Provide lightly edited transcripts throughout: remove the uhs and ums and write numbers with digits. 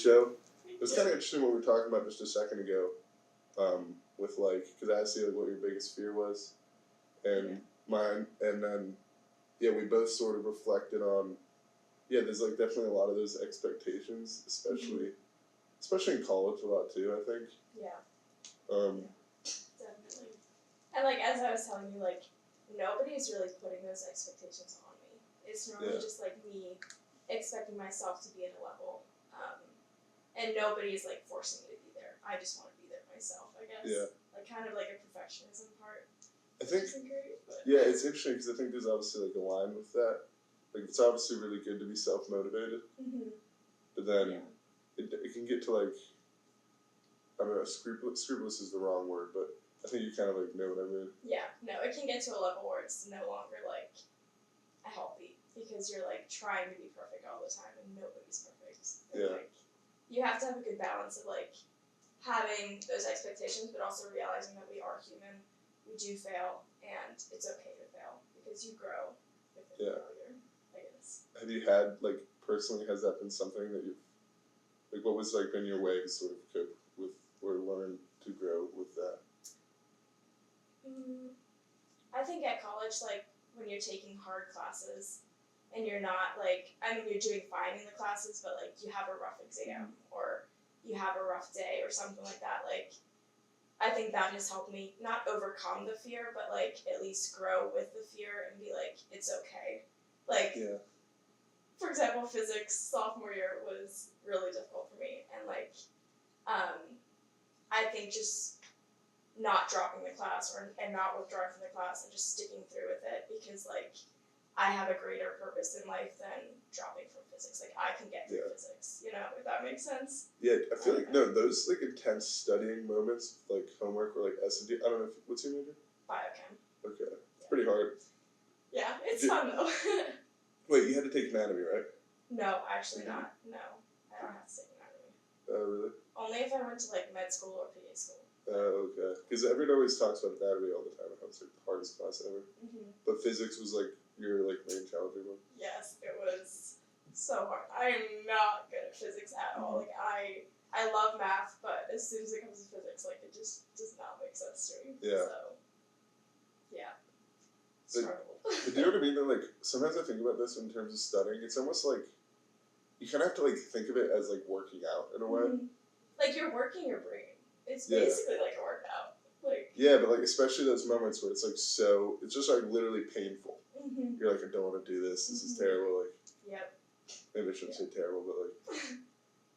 show. It was kind of interesting what we were talking about just a second ago, with like, because I asked you like what your biggest fear was, and mine, and then we both sort of reflected on, there's like definitely a lot of those expectations, especially in college a lot too, I think. Yeah. Definitely. And like as I was telling you, like nobody's really putting those expectations on me. It's normally just like me expecting myself to be at a level, and nobody's like forcing me to be there. I just want to be there myself, I guess. Yeah. Like kind of like a perfectionism part. I think. Isn't great, but. Yeah, it's interesting because I think there's obviously like a line with that. Like it's obviously really good to be self-motivated, but then it can get to like, I don't know, scrupulous is the wrong word, but I think you kind of like know what I mean. Yeah, no, it can get to a level where it's no longer like healthy because you're like trying to be perfect all the time and nobody's perfect. And, like, you have to have a good balance of like having those expectations, but also realizing that we are human, we do fail, and it's okay to fail because you grow with the failure, I guess. Have you had like personally? Has that been something that you've like? What was like been your way to sort of cope with or learn to grow with that? I think at college, like when you're taking hard classes and you're not like, I mean, you're doing fine in the classes, but like you have a rough exam or you have a rough day or something like that, like I think that has helped me not overcome the fear, but like at least grow with the fear and be like, it's okay. Like, for example, physics sophomore year was really difficult for me, and like, I think just not dropping the class and not withdrawing from the class and just sticking through with it because like I have a greater purpose in life than dropping from physics. Like I can get through physics, you know, if that makes sense. Yeah, I feel like those like intense studying moments, like homework or like S&D. I don't know what's your major? Biochem. Okay, it's pretty hard. Yeah, it's fun though. Wait, you had to take anatomy, right? No, actually not. No, I don't have to take anatomy. Oh, really? Only if I went to like med school or PA school. Oh, okay. Because everyone always talks about anatomy all the time. It was like the hardest class ever. But physics was like your like main challenging one. Yes, it was so hard. I am not good at physics at all. Like I love math, but as soon as it comes to physics, like it just does not make sense to me. Yeah. So yeah. Struggle. But do you know what I mean? That like sometimes I think about this in terms of studying. It's almost like you kind of have to like think of it as like working out in a way. Like you're working your brain. It's basically like a workout. Like but like especially those moments where it's like it's just like literally painful. You're like, I don't want to do this. This is terrible. Like, maybe I shouldn't say terrible, but like,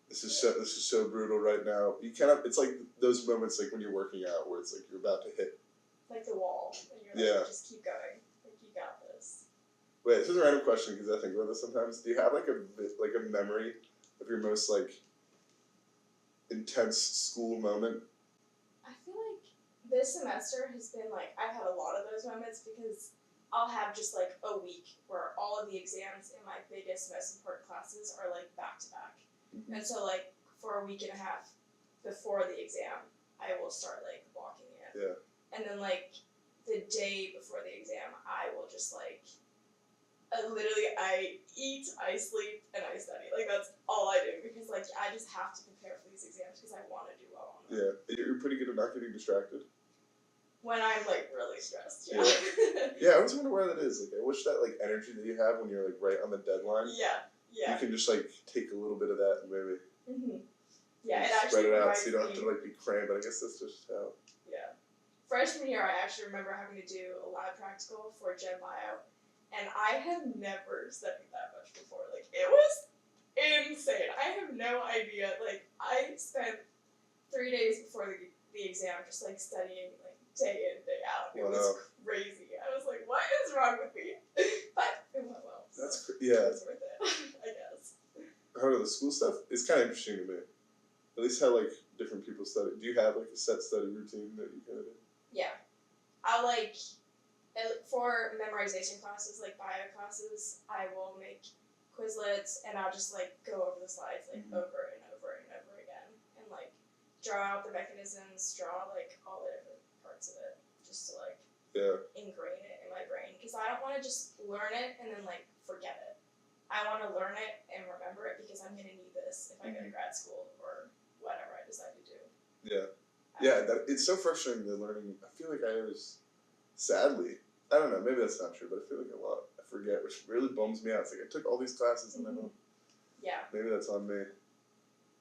this is so brutal right now. You it's like those moments like when you're working out where it's like you're about to hit like the wall, and you're like, just keep going. Like you got this. Wait, this is a random question because I think about this sometimes. Do you have like a memory of your most like intense school moment? I feel like this semester has been like I've had a lot of those moments because I'll have just like a week where all of the exams in my biggest, most important classes are like back to back, and so like for a week and a half before the exam, I will start like blocking it. And then like the day before the exam, I will just like. Literally, I eat, I sleep, and I study. Like, that's all I do because, like, I just have to prepare for these exams because I want to do well on them. Yeah, you're pretty good at not getting distracted. When I'm, like, really stressed, Yeah, I always wonder why that is. Like, I wish that, like, energy that you have when you're, like, right on the deadline. Yeah. You can just, like, take a little bit of that and maybe... Yeah, it spread actually it out so you don't have to, like, be crammed, but I guess that's just how... Yeah. Freshman year, I actually remember having to do a lab practical for Gen Bio. And I have never studied that much before. Like, it was insane. I have no idea. Like, I spent 3 days before the exam just, like, studying, like, day in, day out. It was crazy. I was like, what is wrong with me? But it went well. So it was worth it, I guess. I don't know, the school stuff is kind of interesting to me. At least how, like, different people study. Do you have, like, a set study routine that you kind of do? Yeah. I'll, like... For memorization classes, like bio classes, I will make Quizlets and I'll just like go over the slides like over and over and over again and like draw out the mechanisms, draw like all the different parts of it just to like ingrain it in my brain because I don't want to just learn it and then like forget it. I want to learn it and remember it because I'm going to need this if I I go to grad school or whatever I decide to do. Yeah. It's so frustrating, the learning. I feel like I always, sadly, I don't know, maybe that's not true, but I feel like a lot I forget, which really bums me out. It's like I took all these classes and I don't. Yeah. Maybe that's on me.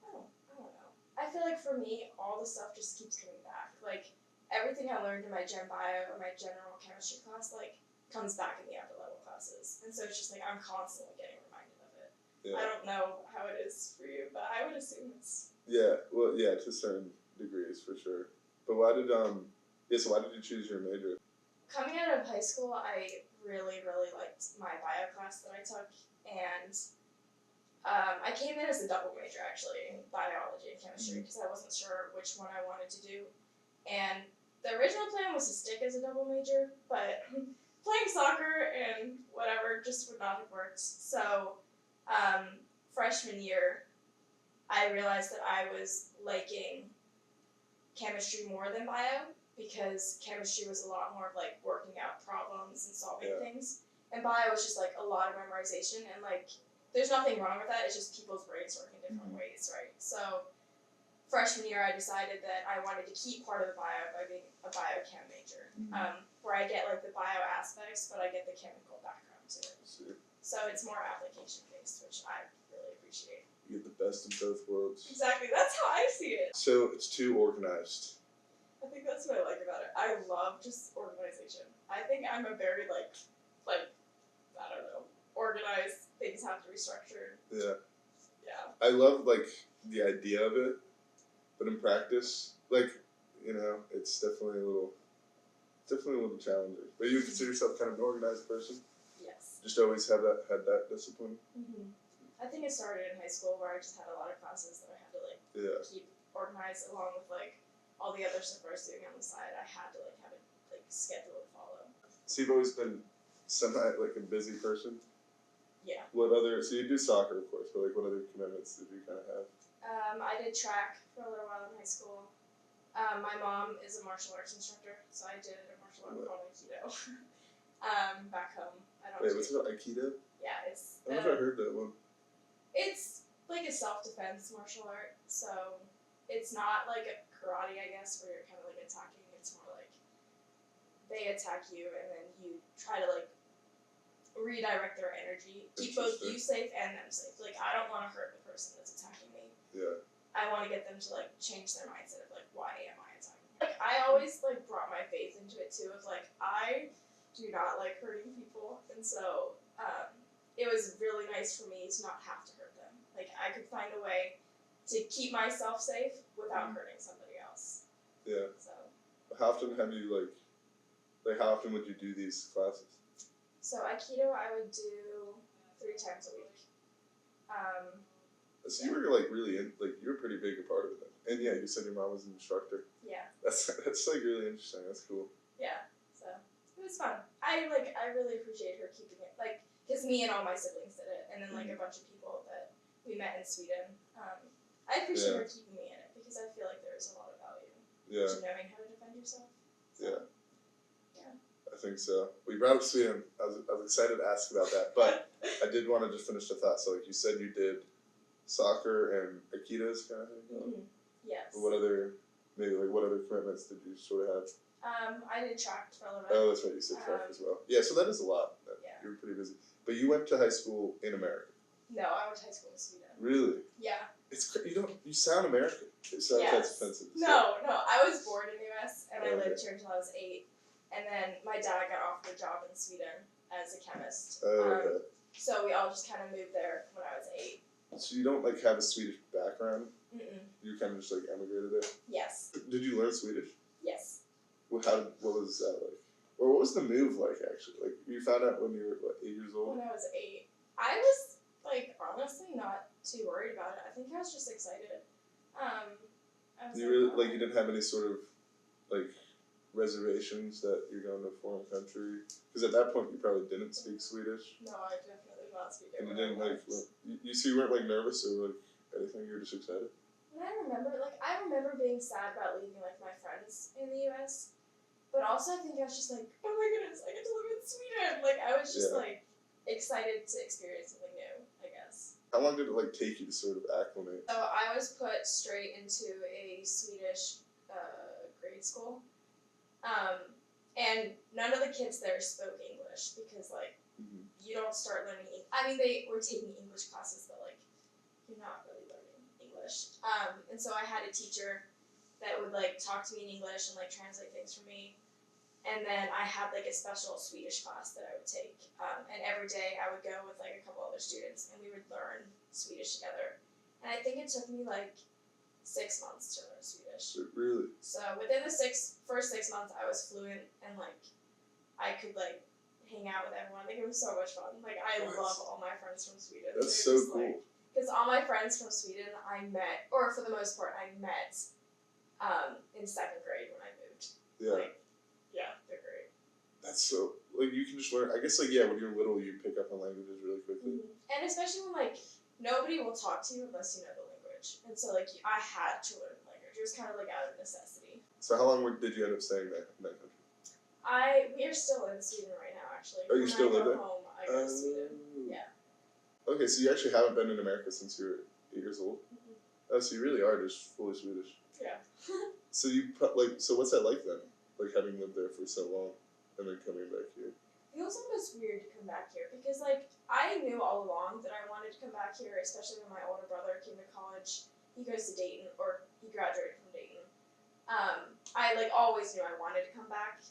I don't know. I feel like for me, all the stuff just keeps coming back. Like, everything I learned in my Gen Bio or my general chemistry class, like, comes back in the upper level classes. And so it's just like I'm constantly getting reminded of it. Yeah. I don't know how it is for you, but I would assume it's... Yeah, well, yeah, to certain degrees, for sure. But why did you choose your major? Coming out of high school, I really, really liked my bio class that I took, and I came in as a double major, actually, in biology and chemistry, because I wasn't sure which one I wanted to do. And the original plan was to stick as a double major, but playing soccer and whatever just would not have worked. So freshman year, I realized that I was liking chemistry more than bio, because chemistry was a lot more of like working out problems and solving things, and bio was just like a lot of memorization, and like there's nothing wrong with that, it's just people's brains work in different ways, right? So freshman year I decided that I wanted to keep part of the bio by being a biochem major, where I get like the bio aspects, but I get the chemical background to it. So it's more application based, which I really appreciate. You get the best of both worlds. Exactly, that's how I see it. So it's too organized. I think that's what I like about it. I love just organization. I think I'm a very like I don't know, organized. Things have to be structured. Yeah. Yeah. I love like the idea of it, but in practice, like, you know, it's definitely a little challenging. But you consider yourself kind of an organized person? Yes. Just always had that discipline? I think it started in high school, where I just had a lot of classes that I had to like keep organized, along with like all the other stuff I was doing on the side. I had to like have a like schedule to follow. So you've always been like a busy person? Yeah. So you do soccer, of course, but like what other commitments did you kind of have? I did track for a little while in high school. My mom is a martial arts instructor, so I did a martial art called Aikido. Back home. Wait, what's it called? Aikido? Yeah, it's... I don't know if I heard that one. It's like a self-defense martial art, so it's not like a karate, I guess, where you're kind of like attacking. It's more like they attack you, and then you try to like redirect their energy, keep both you safe and them safe. Like, I don't want to hurt the person that's attacking me. Yeah. I want to get them to like change their mindset of like, why am I attacking? Like, I always like brought my faith into it too, of like, I do not like hurting people, and so it was really nice for me to not have to hurt them. Like, I could find a way to keep myself safe without hurting somebody else. Yeah. So. How often have you how often would you do these classes? So Aikido I would do 3 times a week. So you were like really you were pretty big a part of it then. And yeah, you said your mom was an instructor. Yeah. That's like really interesting. That's cool. Yeah. So it was fun. I really appreciate her keeping it, like, because me and all my siblings did it, and then like a bunch of people that we met in Sweden. I appreciate her keeping me in it, because I feel like there is a lot of value to knowing how to defend yourself. So, yeah. I think so. We brought up Sweden. I was excited to ask about that, but I did want to just finish the thought. So like you said, you did soccer and Aikidos kind of thing. Yes. But what other commitments did you sort of have? I did track for a little bit. Oh, that's right. You said track as well. Yeah, so that is a lot. You were pretty busy. But you went to high school in America. No, I went to high school in Sweden. Really? Yeah. You sound American. So that's offensive. No, I was born in the U.S. and I lived here until I was 8, and then my dad got offered a job in Sweden as a chemist. Okay. So we all just kind of moved there when I was 8. So you don't like have a Swedish background? Mm-mm. You kind of just like emigrated there? Yes. Did you learn Swedish? Yes. What was that like? Or what was the move like, actually? Like, you found out when you were, 8 years old? When I was 8. I was, like, honestly not too worried about it. I think I was just excited. You didn't have any sort of, like, reservations that you're going to a foreign country? Because at that point, you probably didn't speak Swedish. No, I definitely did not speak it. And you didn't, you weren't, like, nervous or, like, anything? You were just excited? And I remember being sad about leaving, like, my friends in the U.S., but also I think I was just like, oh my goodness, I get to live in Sweden! Like, I was just, like, excited to experience something new, I guess. How long did it like take you to sort of acclimate? So I was put straight into a Swedish grade school, and none of the kids there spoke English because like you don't start learning. I mean, they were taking English classes, but like you're not really learning English. And so I had a teacher that would like talk to me in English and like translate things for me. And then I had like a special Swedish class that I would take. And every day I would go with like a couple other students and we would learn Swedish together. And I think it took me like 6 months to learn Swedish. Really? So within the first 6 months I was fluent and like I could like hang out with everyone. Like it was so much fun. Like I love all my friends from Sweden. That's so cool. Because all my friends from Sweden I met, or for the most part I met in 2nd grade when I moved. Yeah. Like, yeah, they're great. That's so, like, you can just learn, I guess, like, yeah, when you're little, you pick up on languages really quickly. And especially when, like, nobody will talk to you unless you know the language. And so, like, I had to learn the language. It was kind of, like, out of necessity. So how long did you end up staying there in that country? We are still in Sweden right now, actually. Oh, you still live there? When I go home, I go to Sweden. Yeah. Okay, so you actually haven't been in America since you were 8 years old? Oh, so you really are just fully Swedish. Yeah. So so what's that like then? Like, having lived there for so long, and then coming back here? It feels almost weird to come back here, because, like, I knew all along that I wanted to come back here, especially when my older brother came to college. He goes to Dayton, or he graduated from Dayton. I, like, always knew I wanted to come back,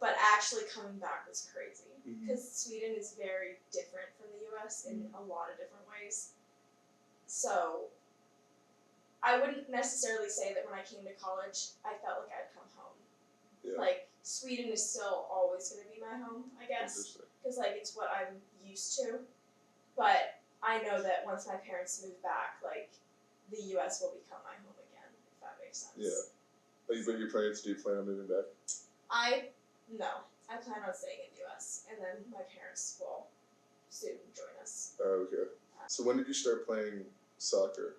but actually coming back was crazy, because Sweden is very different from the U.S. in a lot of different ways. So I wouldn't necessarily say that when I came to college, I felt like I'd come home. Yeah. Like, Sweden is still always going to be my home, I guess, because, like, it's what I'm used to. But I know that once my parents move back, like, the U.S. will become my home again, if that makes sense. Yeah. But your parents, do you plan on moving back? No. I plan on staying in the U.S., and then my parents will soon join us. Oh, okay. So when did you start playing soccer?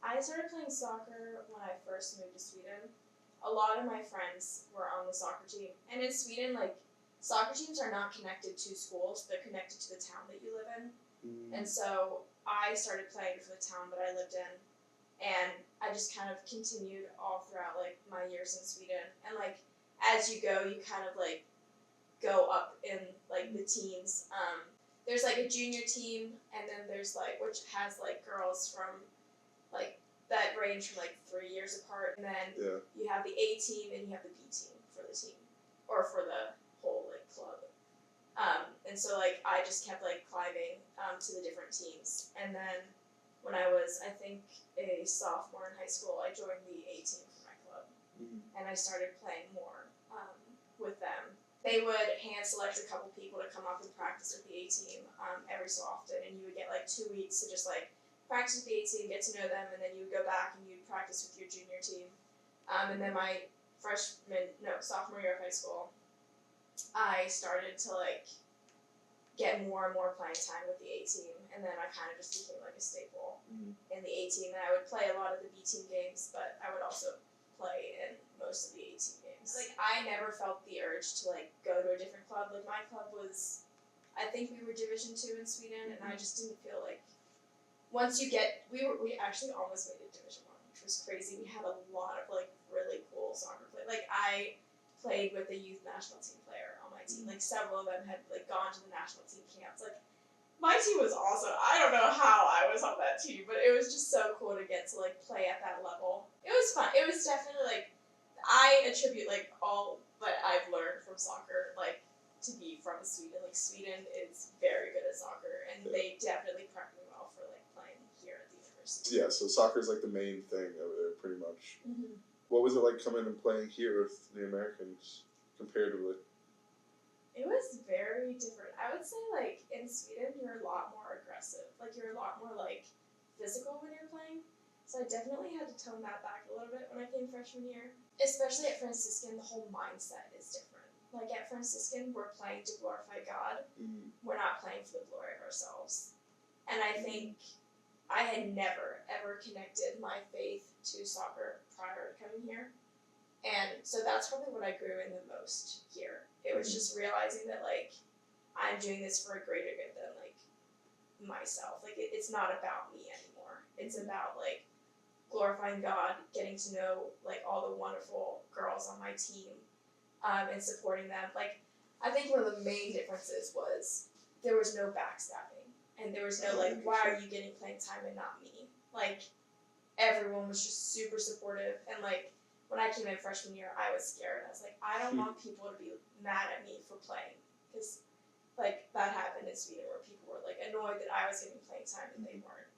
I started playing soccer when I first moved to Sweden. A lot of my friends were on the soccer team. And in Sweden, like, soccer teams are not connected to schools. They're connected to the town that you live in. And so I started playing for the town that I lived in. And I just kind of continued all throughout, like, my years in Sweden. And, like, as you go, you kind of, like, go up in, like, the teams. There's, like, a junior team, and then there's, like, which has, like, girls from, like, that range from, like, 3 years apart. And then you have the A team and you have the B team for the team. Or for the whole, like, club. And so, like, I just kept, like, climbing to the different teams. And then when I was, I think, a sophomore in high school, I joined the A team for my club. And I started playing more with them. They would hand select a couple people to come up and practice with the A team every so often. And you would get, like, 2 weeks to just, like, practice with the A team, get to know them, and then you would go back and you'd practice with your junior team. And then my sophomore year of high school, I started to, like, get more and more playing time with the A team, and then I kind of just became, like, a staple in the A team. And I would play a lot of the B team games, but I would also play in most of the A team games. Like, I never felt the urge to, like, go to a different club. Like, my club was, I think we were Division 2 in Sweden, and I just didn't feel like, once you get, we actually almost made it Division 1, which was crazy. We had a lot of, like, really cool soccer play. Like, I played with a youth national team player on my team. Like, several of them had, like, gone to the national team camps. Like, my team was awesome. I don't know how I was on that team, but it was just so cool to get to, like, play at that level. It was fun. It was definitely, like, I attribute, like, all that I've learned from soccer, like, to be from Sweden. Like, Sweden is very good at soccer, and they definitely prep me well for, like, playing here at the university. Yeah, so soccer's, like, the main thing over there, pretty much. What was it like coming and playing here with the Americans, comparatively? It was very different. I would say, like, in Sweden, you're a lot more aggressive. Like, you're a lot more, like, physical when you're playing. So I definitely had to tone that back a little bit when I came freshman year. Especially at Franciscan, the whole mindset is different. Like, at Franciscan, we're playing to glorify God. We're not playing for the glory of ourselves. And I think I had never, ever connected my faith to soccer prior to coming here. And so that's probably what I grew in the most here. It was just realizing that, like, I'm doing this for a greater good than, like, myself. Like it's not about me anymore. It's about like glorifying God, getting to know like all the wonderful girls on my team, and supporting them. Like I think one of the main differences was there was no backstabbing, and there was no like, why are you getting playing time and not me? Like everyone was just super supportive, and like when I came in freshman year, I was scared. I was like, I don't want people to be mad at me for playing, because like that happened in Sweden where people were like annoyed that I was getting playing time and they weren't.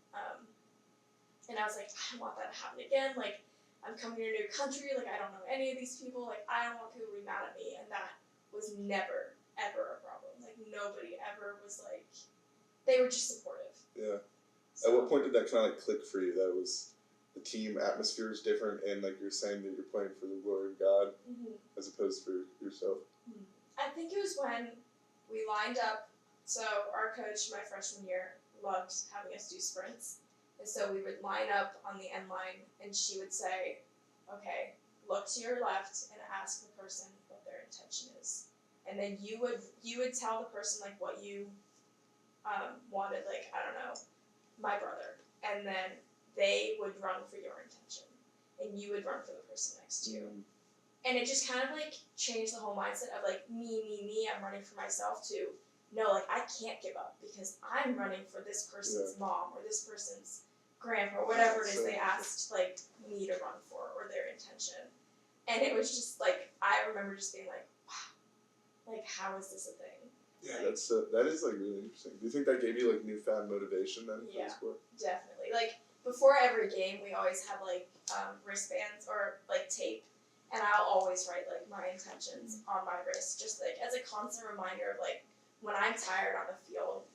And I was like, I don't want that to happen again. Like I'm coming to a new country, like I don't know any of these people, like I don't want people to be mad at me, and that was never ever a problem. Like nobody ever was like, they were just supportive. Yeah. So, At what point did that kind of like click for you? That it was the team atmosphere is different, and like you're saying that you're playing for the glory of God as opposed for yourself. I think it was when we lined up. So our coach my freshman year loved having us do sprints, and so we would line up on the end line, and she would say, okay, look to your left and ask the person what their intention is, and then you would tell the person like what you wanted, like I don't know, my brother, and then they would run for your intention, and you would run for the person next to you. And it just kind of like changed the whole mindset of like me, I'm running for myself, to no, like I can't give up because I'm running for this person's mom or this person's grandpa or whatever it is they asked like me to run for, or their intention. And it was just like, I remember just being like, wow, like how is this a thing? Yeah, like, that is like really interesting. Do you think that gave you like newfound motivation then for the sport? Definitely. Like before every game, we always have like wristbands or like tape, and I'll always write like my intentions on my wrist, just like as a constant reminder of like when I'm tired on the field,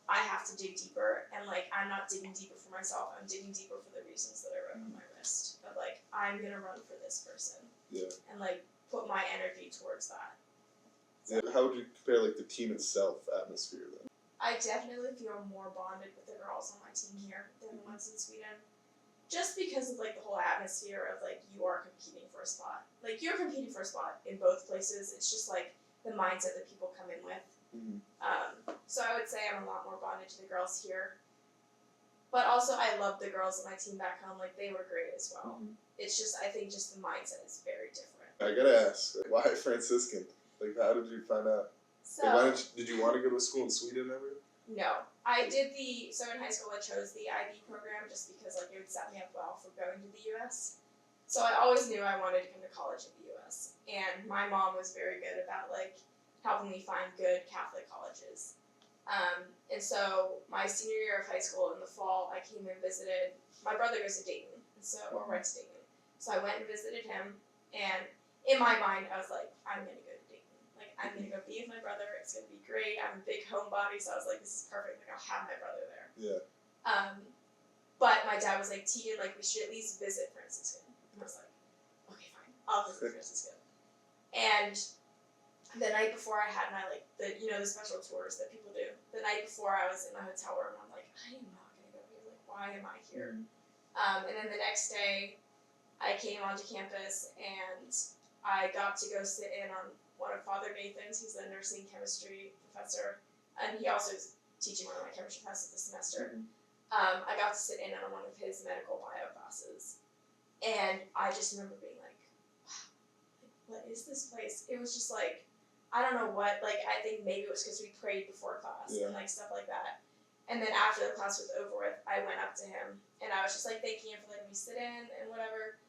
I have to dig deeper, and like I'm not digging deeper for myself, I'm digging deeper for the reasons that I wrote on my wrist. Of like I'm gonna run for this person. Yeah. And like put my energy towards that. So, yeah. How would you compare like the team itself atmosphere then? I definitely feel more bonded with the girls on my team here than the ones in Sweden. Just because of like the whole atmosphere of like you are competing for a spot. Like you're competing for a spot in both places. It's just like the mindset that people come in with. So I would say I'm a lot more bonded to the girls here. But also I love the girls on my team back home. Like they were great as well. It's just, I think just the mindset is very different. I gotta ask, like, why Franciscan? Like how did you find out? So, like, did you want to go to school in Sweden ever? No. I did so in high school I chose the IB program just because like it would set me up well for going to the US. So I always knew I wanted to come to college in the US. And my mom was very good about like helping me find good Catholic colleges. And so my senior year of high school in the fall, I came and visited. My brother goes to Dayton, or went to Dayton. So I went and visited him, and in my mind, I was like, I'm gonna go to Dayton. Like I'm gonna go be with my brother. It's gonna be great. I'm a big homebody, so I was like, this is perfect. Like I'll have my brother there. Yeah. But my dad was like, Teaghan, like we should at least visit Franciscan. And I was like, okay, fine, I'll visit Franciscan. And the night before I had my like the special tours that people do. The night before I was in my hotel room, I'm like, I am not gonna go here. Like, why am I here? And then the next day, I came onto campus and I got to go sit in on one of Father Nathan's. He's the nursing chemistry professor, and he also is teaching one of my chemistry classes this semester. I got to sit in on one of his medical bio classes, and I just remember being like, wow, like, what is this place? It was just like, I don't know what, like, I think maybe it was because we prayed before class and, like, stuff like that. And then after the class was over with, I went up to him, and I was just, like, thanking him for letting me sit in and whatever.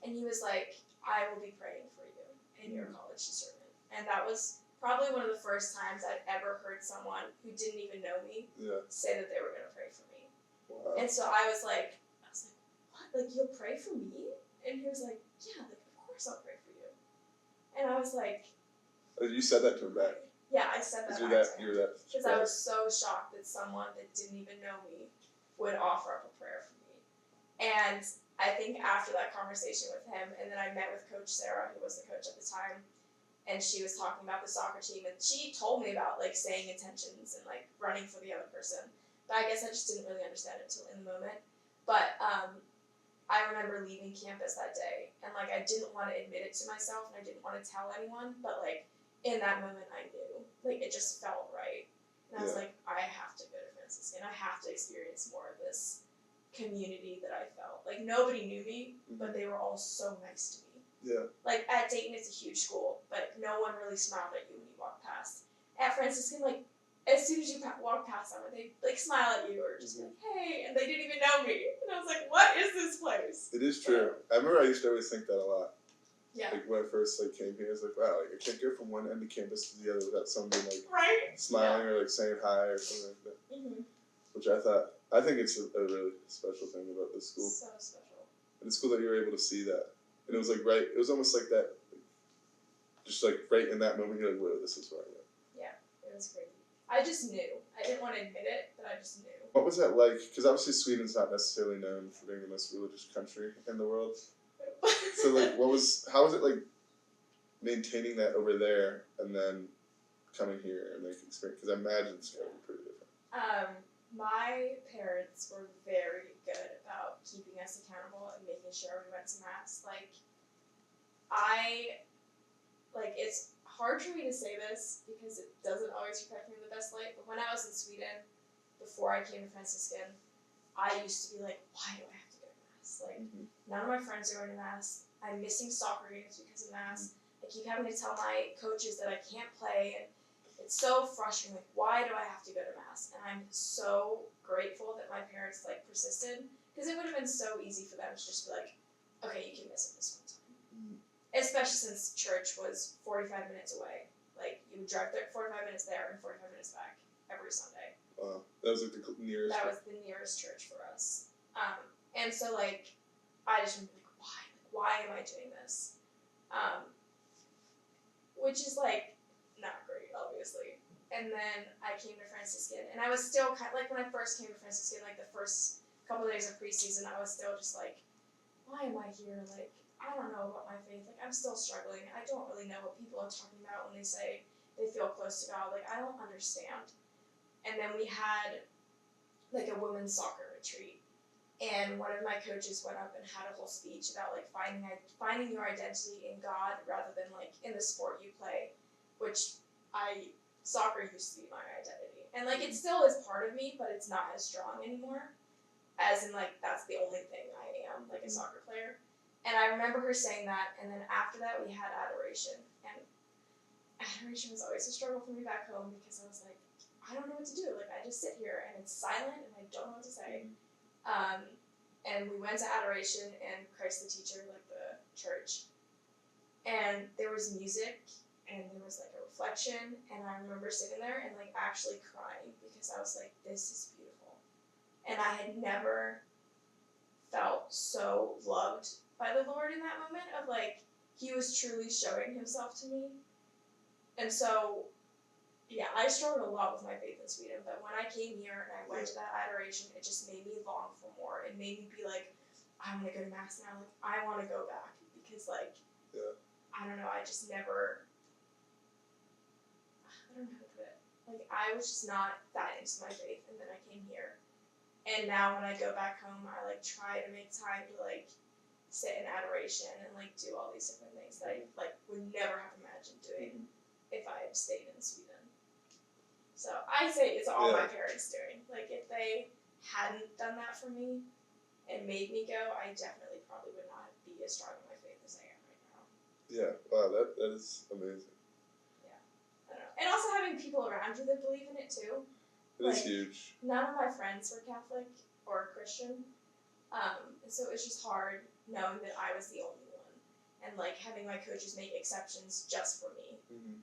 And he was like, I will be praying for you in your college discernment. And that was probably one of the first times I'd ever heard someone who didn't even know me say that they were going to pray for me. Wow. And so I was like, what? Like, you'll pray for me? And he was like, yeah, like, of course I'll pray for you. And I was like, you said that to him back? Yeah, I said that back to him. Because I was so shocked that someone that didn't even know me would offer up a prayer for me. And I think after that conversation with him, and then I met with Coach Sarah, who was the coach at the time, and she was talking about the soccer team, and she told me about, like, saying intentions and, like, running for the other person. But I guess I just didn't really understand it until in the moment. But I remember leaving campus that day, and, like, I didn't want to admit it to myself, and I didn't want to tell anyone, but, like, in that moment I knew. Like, it just felt right. And I was like, I have to go to Franciscan. I have to experience more of this community that I felt. Like, nobody knew me, but they were all so nice to me. Yeah. Like, at Dayton, it's a huge school, but no one really smiled at you when you walked past. At Franciscan, like, as soon as you walk past them, they like smile at you or just be like, hey, and they didn't even know me. And I was like, what is this place? It is true. I remember I used to always think that a lot. Yeah. Like when I first like came here, I was like, wow, like I can't go from one end of campus to the other without somebody like smiling or like saying hi or something like that. Mm-hmm. Which I think it's a really special thing about this school. So special. And it's cool that you were able to see that. And it was like it was almost like that, just like right in that moment, you're like, whoa, this is where I am. Yeah, it was crazy. I just knew. I didn't want to admit it, but I just knew. What was that like? Because obviously Sweden's not necessarily known for being the most religious country in the world. So like, how was it like maintaining that over there and then coming here and like experience? Because I imagine it's gotta be pretty different. My parents were very good about keeping us accountable and making sure we went to mass. It's hard for me to say this because it doesn't always reflect me in the best light, but when I was in Sweden, before I came to Franciscan, I used to be like, why do I have to go to mass? None of my friends are going to mass. I'm missing soccer games because of mass. I keep having to tell my coaches that I can't play, and it's so frustrating. Like, why do I have to go to mass? And I'm so grateful that my parents persisted, because it would have been so easy for them to just be like, okay, you can miss it this one time. Especially since church was 45 minutes away. Like, you would drive 45 minutes there and 45 minutes back every Sunday. Wow, that was like the nearest. That was the nearest church for us. And so like, I just was like, why? Like, why am I doing this? Which is like not great, obviously. And then I came to Franciscan, and I was still kind of like when I first came to Franciscan, like the first couple of days of preseason, I was still just like, why am I here? Like, I don't know about my faith. Like, I'm still struggling. I don't really know what people are talking about when they say they feel close to God. Like, I don't understand. And then we had like a women's soccer retreat, and one of my coaches went up and had a whole speech about like finding your identity in God rather than like in the sport you play, which soccer used to be my identity, and like it still is part of me, but it's not as strong anymore, as in like that's the only thing I am, like a soccer player. And I remember her saying that, and then after that we had adoration, and adoration was always a struggle for me back home because I was like, I don't know what to do. Like, I just sit here and it's silent and I don't know what to say. And we went to adoration and Christ the teacher, like the church. And there was music and there was like a reflection. And I remember sitting there and like actually crying because I was like, this is beautiful. And I had never felt so loved by the Lord in that moment of like, he was truly showing himself to me. And so, yeah, I struggled a lot with my faith in Sweden, but when I came here and I went to that adoration, it just made me long for more. It made me be like, I want to go to mass now. Like, I want to go back because, like, I don't know, I just never, I don't know how to put it. Like, I was just not that into my faith, and then I came here. And now when I go back home, I, like, try to make time to, like, sit in adoration and, like, do all these different things that I, like, would never have imagined doing if I had stayed in Sweden. So I say it's all my parents doing. Like, if they hadn't done that for me and made me go, I definitely probably would not be as strong in my faith as I am right now. Yeah, wow, that is amazing. Yeah, I don't know. And also having people around you that believe in it too. It is huge. None of my friends were Catholic or Christian, and so it was just hard knowing that I was the only one, and like having my coaches make exceptions just for me. Mm-hmm.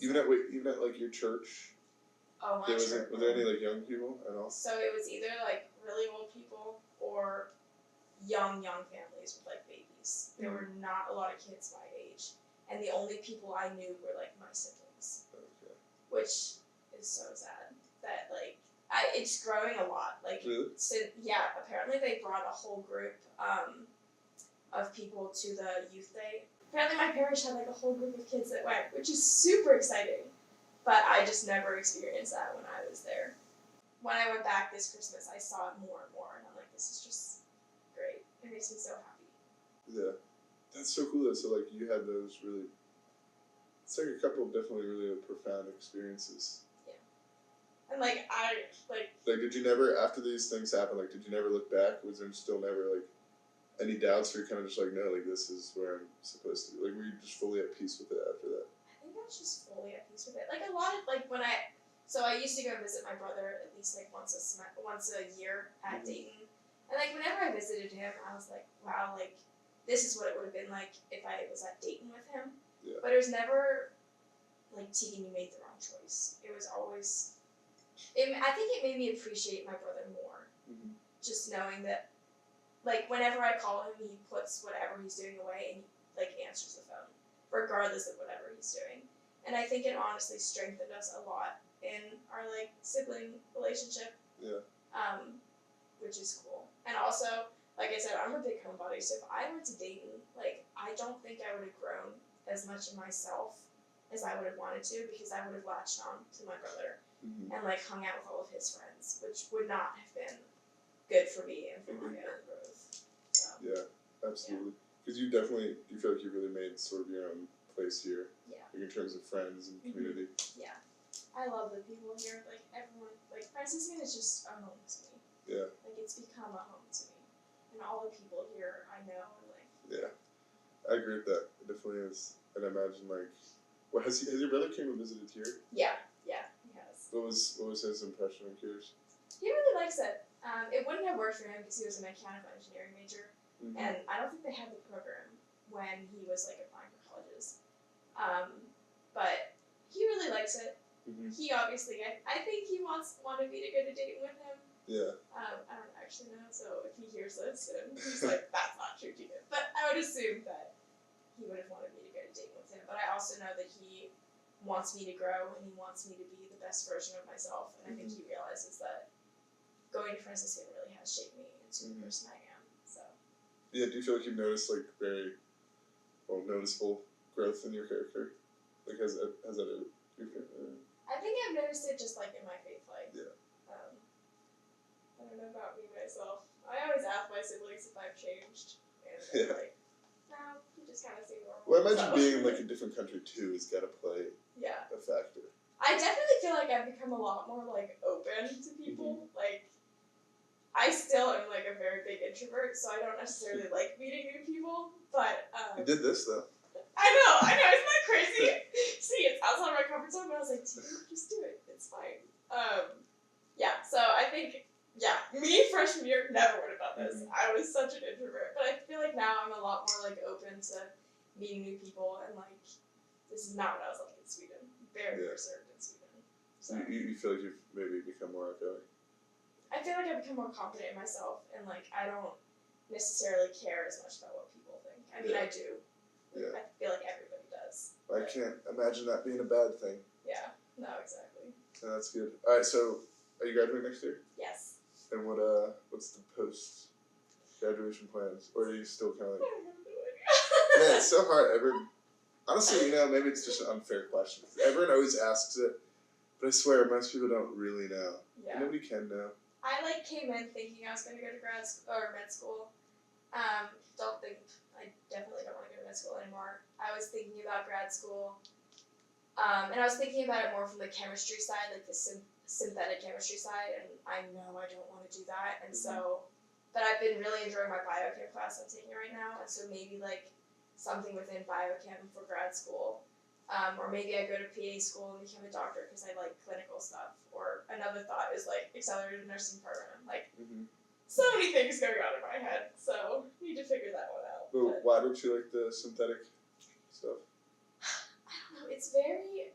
Even at like your church. Oh, my church. Was there any like young people at all? So it was either like really old people or young families with like babies. There were not a lot of kids my age, and the only people I knew were like my siblings. Okay. Which is so sad. That like it's growing a lot. Like really? Apparently they brought a whole group of people to the youth day. Apparently my parish had like a whole group of kids that went, which is super exciting. But I just never experienced that when I was there. When I went back this Christmas, I saw it more and more, and I'm like, this is just great. It makes me so happy. Yeah, that's so cool. So like you had those really, it's like a couple of definitely really profound experiences. Yeah. And Like, did you never, after these things happened, like, did you never look back? Was there still never, like, any doubts, or you kind of just like, no, like, this is where I'm supposed to be? Like, were you just fully at peace with it after that? I think I was just fully at peace with it. Like, a lot of, like, so I used to go visit my brother at least, like, once a year at Dayton. And, like, whenever I visited him, I was like, wow, like, this is what it would have been like if I was at Dayton with him. Yeah. But it was never, like, Teaghan, you made the wrong choice. It was always, I think it made me appreciate my brother more. Mm-hmm. Just knowing that, like, whenever I call him, he puts whatever he's doing away and he, like, answers the phone, regardless of whatever he's doing. And I think it honestly strengthened us a lot in our, like, sibling relationship. Yeah. Which is cool. And also, like I said, I'm a big homebody, so if I went to Dayton, like, I don't think I would have grown as much in myself as I would have wanted to, because I would have latched on to my brother and, like, hung out with all of his friends, which would not have been good for me and for my own growth. So. Yeah, absolutely. Because you feel like you really made sort of your own place here. Yeah. Like, in terms of friends and community. Yeah. I love the people here. Like, everyone, like, Franciscan is just a home to me. Yeah. Like, it's become a home to me. And all the people here I know are, like... Yeah. I agree with that. It definitely is. And I imagine, like... Well, has your brother came and visited here? Yeah, he has. What was his impression? I'm curious. He really likes it. It wouldn't have worked for him because he was a mechanical engineering major. Mm-hmm. And I don't think they had the program when he was, like, applying for colleges. But he really likes it. Mm-hmm. He obviously, I think he wanted me to go to Dayton with him. Yeah. I don't actually know, so if he hears this and he's like, that's not true, Teaghan. But I would assume that he would have wanted me to go to Dayton with him. But I also know that he wants me to grow and he wants me to be the best version of myself. And I think he realizes that going to Franciscan really has shaped me into the person I am. So. Yeah, do you feel like you've noticed, like, very, noticeable growth in your character? Like, has that your character? I think I've noticed it just, like, in my faith life. Yeah. I don't know about me myself. I always ask my siblings if I've changed. And they're like, no, you just kind of seem normal. Well, I imagine being in, like, a different country, too, has got to play a factor. I definitely feel like I've become a lot more, like, open to people. Like, I still am, like, a very big introvert, so I don't necessarily like meeting new people, but... You did this, though. I know, isn't that crazy? See, it's outside my comfort zone, but I was like, just do it, it's fine. Yeah, so I think, me freshman year, never would have done this. I was such an introvert, but I feel like now I'm a lot more, like, open to meeting new people, and, like, this is not what I was like in Sweden. Very reserved in Sweden. So. You feel like you've maybe become more outgoing? I feel like I've become more confident in myself, and, like, I don't necessarily care as much about what people think. I mean, I do. Yeah. I feel like everybody does. I can't imagine that being a bad thing. Yeah, no, exactly. No, that's good. Alright, so, are you graduating next year? Yes. And what's the post-graduation plans? Or are you still kind of like... Man, it's so hard. Honestly, maybe it's just an unfair question. Everyone always asks it, but I swear, most people don't really know. Yeah. Nobody can know. I, like, came in thinking I was going to go to med school. I definitely don't want to go to med school anymore. I was thinking about grad school, and I was thinking about it more from the chemistry side, like the synthetic chemistry side, and I know I don't want to do that, and so, but I've been really enjoying my biochem class I'm taking right now, and so maybe, like, something within biochem for grad school, or maybe I go to PA school and become a doctor because I like clinical stuff, or another thought is, like, accelerated nursing program, like, so many things going on in my head, so need to figure that one out. But why don't you like the synthetic stuff? I don't know, it's very,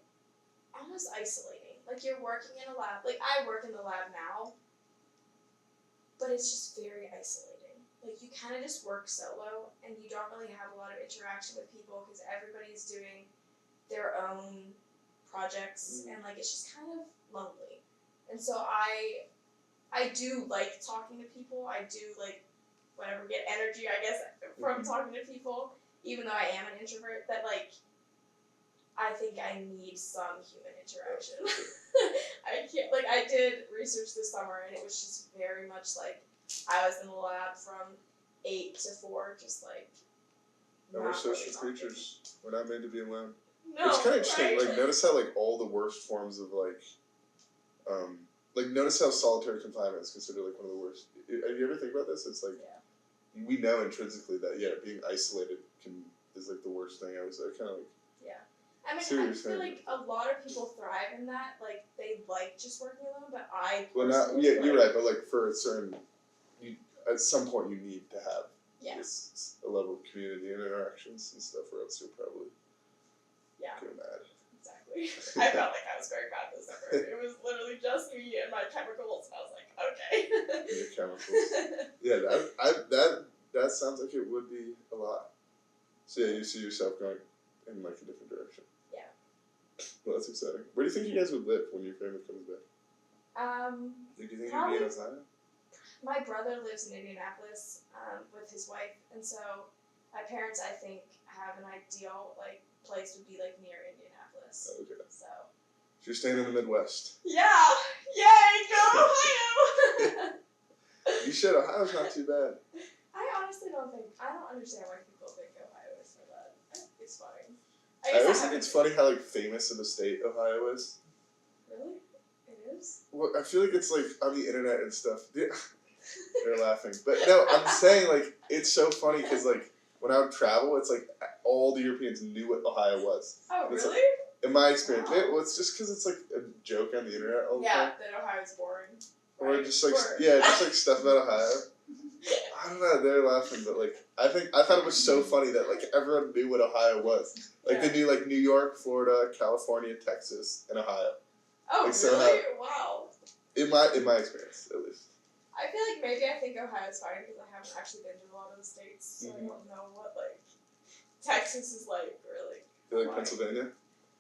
almost isolating. Like, you're working in a lab, like, I work in the lab now, but it's just very isolating. Like, you kind of just work solo, and you don't really have a lot of interaction with people because everybody's doing their own projects, and, like, it's just kind of lonely. And so I do like talking to people. I do, like, get energy, I guess, from talking to people, even though I am an introvert, that, like, I think I need some human interaction. I can't, like, I did research this summer, and it was just very much, like, I was in the lab from 8 to 4, just, like, we're social creatures. We're not made to be alone. No, it's kind of interesting, right? like, notice how, like, all the worst forms of, like, like notice how solitary confinement is considered like one of the worst. Have you ever think about this? It's like we know intrinsically that being isolated is like the worst thing. I was kind of like. I mean, I feel like a lot of people thrive in that. Like, they like just working alone, but I you're right, but like for a certain, at some point you need to have a level of community and interactions and stuff, or else you'll probably go mad. Exactly. I felt like I was going mad this summer. It was literally just me and my chemicals, and I was like, okay. Your chemicals. Yeah, that sounds like it would be a lot. So you see yourself going in like a different direction. Yeah. Well, that's exciting. Where do you think you guys would live when your family comes back? Do you think you'd be in Ohio? My brother lives in Indianapolis with his wife, and so my parents, I think, have an ideal like place would be like near Indianapolis. Okay. So you're staying in the Midwest. Yeah! Yay! Go Ohio! You should. Ohio's not too bad. I honestly don't understand why people think Ohio is so bad. It's funny. I always think it's funny how like famous of a state Ohio is. Really? It is? Well, I feel like it's like on the internet and stuff. They're laughing. But no, I'm saying like it's so funny because like when I would travel, it's like all the Europeans knew what Ohio was. Oh, really? Like, in my experience, it's just because it's like a joke on the internet all the time. Yeah, that Ohio's boring. Or just like just like stuff about Ohio. I don't know, they're laughing, but like I thought it was so funny that like everyone knew what Ohio was. Like they knew like New York, Florida, California, Texas, and Ohio. Oh, like, really? Wow. In my experience, at least. I feel like maybe I think Ohio's fine because I haven't actually been to a lot of the states, so I don't know what like Texas is like really. You like Pennsylvania?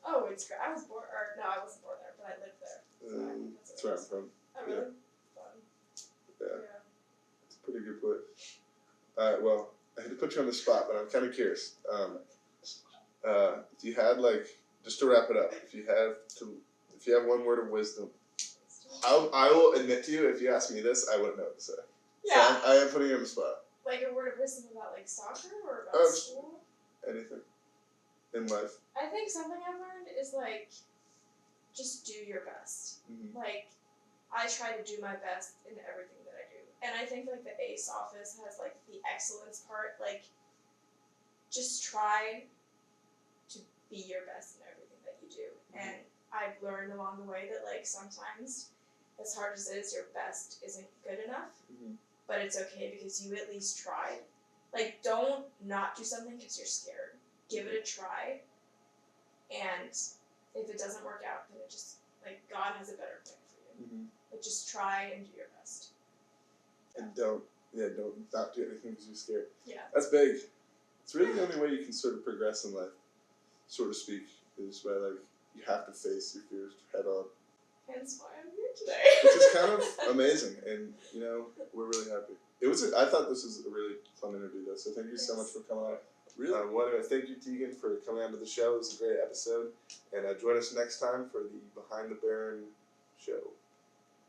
Oh, it's great. I wasn't born there, but I lived there. So that's where I'm from. Oh, really? Fun. Yeah. It's a pretty good place. Alright, well, I had to put you on the spot, but I'm kind of curious. If you had like, just to wrap it up, if you have one word of wisdom, I will admit to you, if you ask me this, I wouldn't know what to say. Yeah. So I am putting you on the spot. Like a word of wisdom about like soccer or about school? Anything. In life. I think something I've learned is like, just do your best. Mm-hmm. Like, I try to do my best in everything that I do. And I think like the ACE office has like the excellence part, like, just try to be your best in everything that you do. Mm-hmm. And I've learned along the way that like sometimes, as hard as it is, your best isn't good enough. Mm-hmm. But it's okay because you at least tried. Like, don't not do something because you're scared. Give it a try. And if it doesn't work out, then it just, like, God has a better plan for you. Mm-hmm. But just try and do your best. And don't not do anything because you're scared. Yeah. That's big. It's really the only way you can sort of progress in life, so to speak, is by, like, you have to face your fears head on. Hence why I'm here today. Which is kind of amazing, and, you know, we're really happy. I thought this was a really fun interview, though, so thank you so much for coming on. Really? Anyway, thank you, Teaghan, for coming onto the show. It was a great episode. And join us next time for the Behind the Baron show.